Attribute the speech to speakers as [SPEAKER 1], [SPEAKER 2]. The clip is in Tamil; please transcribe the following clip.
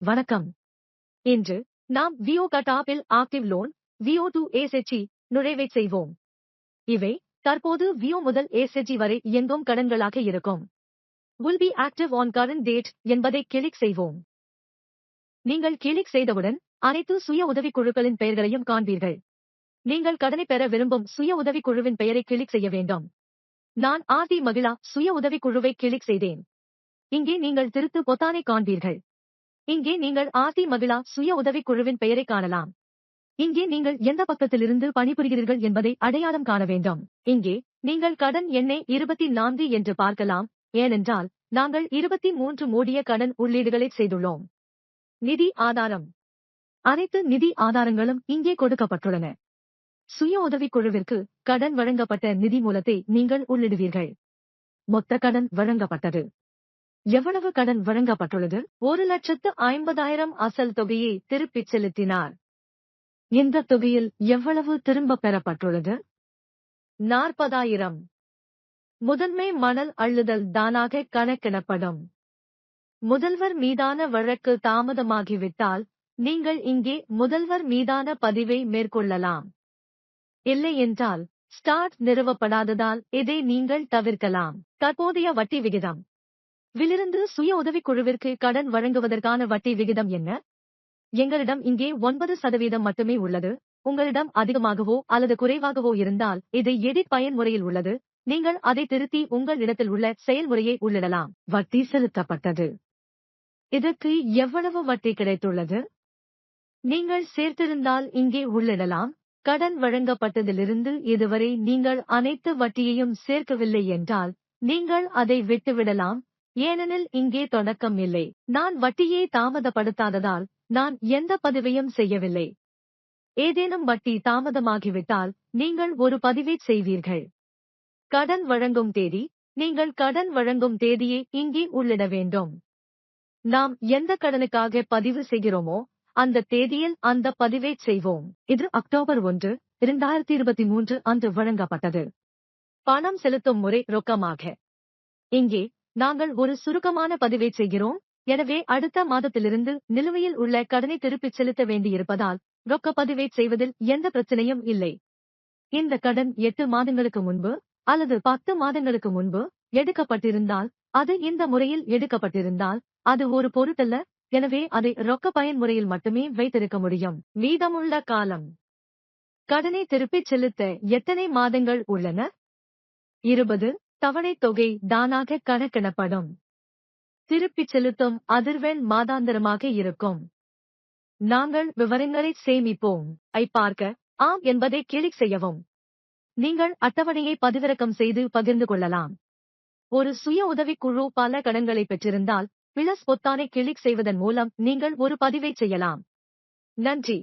[SPEAKER 1] வணக்கம். இன்று நாம் வியோ கட்டாப்பில் ஆக்டிவ் லோன் VO2 ASHE நுழைவைச் செய்வோம். இவை தற்போது வியோ முதல் ASHE வரை இயங்கும் கடன்களாக இருக்கும். will be active on current date என்பதை கிளிக் செய்வோம். நீங்கள் கிளிக் செய்தவுடன் அனைத்து சுய உதவிக் குழுக்களின் பெயர்களையும் காண்பீர்கள். நீங்கள் கடனை பெற விரும்பும் சுய உதவிக் குழுவின் பெயரை கிளிக் செய்ய வேண்டும். நான் ஆர்டி மகிழா சுய உதவிக் குழுவை கிளிக் செய்தேன். இங்கே நீங்கள் திருத்து பொத்தானை காண்பீர்கள். இங்கே நீங்கள் ஆர்டி மகிழா சுய உதவிக் குழுவின் பெயரை காணலாம். இங்கே நீங்கள் எந்த பக்கத்திலிருந்து பணிபுரிகிறீர்கள் என்பதை அடையாளம் காண வேண்டும். இங்கே நீங்கள் கடன் எண்ணை 24 என்று பார்க்கலாம், ஏனென்றால் நாங்கள் 23 மூடிய கடன் உள்ளீடுகளைச் செய்துள்ளோம். நிதி ஆதாரம். அனைத்து நிதி ஆதாரங்களும் இங்கே கொடுக்கப்பட்டுள்ளன. சுய உதவிக் குழுவிற்கு கடன் வழங்கப்பட்ட நிதி மூலத்தை நீங்கள் உள்ளிடுவீர்கள். மொத்த கடன் வழங்கப்பட்டது. எவ்வளவு கடன் வழங்கப்பட்டுள்ளது? 1,50,000 அசல் தொகையை திருப்பிச் செலுத்தினார். இந்த தொகையில் எவ்வளவு திரும்பப் பெறப்பட்டுள்ளது? 40,000. முதன்மை மணல் அள்ளுதல் தானாக கணக்கிடப்படும். முதல்வர் மீதான வழக்கு தாமதமாகிவிட்டால் நீங்கள் இங்கே முதல்வர் மீதான பதிவை மேற்கொள்ளலாம். இல்லையென்றால் ஸ்டார்ட் நிறுவப்படாததால் இதை நீங்கள் தவிர்க்கலாம். தற்போதைய வட்டி விகிதம். விலிருந்து சுய உதவிக் குழுவிற்கு கடன் வழங்குவதற்கான வட்டி விகிதம் என்ன? எங்களிடம் இங்கே 9% மட்டுமே உள்ளது. உங்களிடம் அதிகமாகவோ அல்லது குறைவாகவோ இருந்தால் இது எடிட் பயன்முறையில் உள்ளது. நீங்கள் அதை திருத்தி உங்கள் இடத்தில் உள்ள செயல்முறையை உள்ளிடலாம். வட்டி செலுத்தப்பட்டது. இதற்கு எவ்வளவு வட்டி கிடைத்துள்ளது? நீங்கள் சேர்த்திருந்தால் இங்கே உள்ளிடலாம். கடன் வழங்கப்பட்டதிலிருந்து இதுவரை நீங்கள் அனைத்து வட்டியையும் சேர்க்கவில்லை என்றால் நீங்கள் அதை விட்டுவிடலாம், ஏனெனில் இங்கே தொடக்கம் இல்லை. நான் வட்டியை தாமதப்படுத்தாததால் நான் எந்த பதிவையும் செய்யவில்லை. ஏதேனும் வட்டி தாமதமாகிவிட்டால் நீங்கள் ஒரு பதிவைச் செய்வீர்கள். கடன் வழங்கும் தேதி. நீங்கள் கடன் வழங்கும் தேதியை இங்கே உள்ளிட வேண்டும். நாம் எந்த கடனுக்காக பதிவு செய்கிறோமோ அந்த தேதியில் அந்த பதிவைச் செய்வோம். இது அக்டோபர் 1, 2023 அன்று வழங்கப்பட்டது. பணம் செலுத்தும் முறை ரொக்கமாக. இங்கே நாங்கள் ஒரு சுருக்கமான பதிவைச் செய்கிறோம். எனவே அடுத்த மாதத்திலிருந்து நிலுவையில் உள்ள கடனை திருப்பிச் செலுத்த வேண்டியிருப்பதால் ரொக்க பதிவைச் செய்வதில் எந்த பிரச்சனையும் இல்லை. இந்த கடன் 8 மாதங்களுக்கு முன்பு அல்லது 10 மாதங்களுக்கு முன்பு எடுக்கப்பட்டிருந்தால், அது இந்த முறையில் எடுக்கப்பட்டிருந்தால் அது ஒரு பொருட்டல்ல, எனவே அதை ரொக்க பயன்முறையில் மட்டுமே வைத்திருக்க முடியும். மீதமுள்ள காலம். கடனை திருப்பிச் செலுத்த எத்தனை மாதங்கள் உள்ளன? 20. தவணைத் தொகை தானாக கணக்கிடப்படும். திருப்பிச் செலுத்தும் அதிர்வெண் மாதாந்திரமாக இருக்கும். நாங்கள் விவரங்களை சேமிப்போம். பார்க்க ஆம் என்பதை கிளிக் செய்யவும். நீங்கள் அட்டவணையை பதிவிறக்கம் செய்து பகிர்ந்து கொள்ளலாம். ஒரு சுய உதவிக் குழு பல கடன்களை பெற்றிருந்தால் பிளஸ் பொத்தானை கிளிக் செய்வதன் மூலம் நீங்கள் ஒரு பதிவைச் செய்யலாம். நன்றி.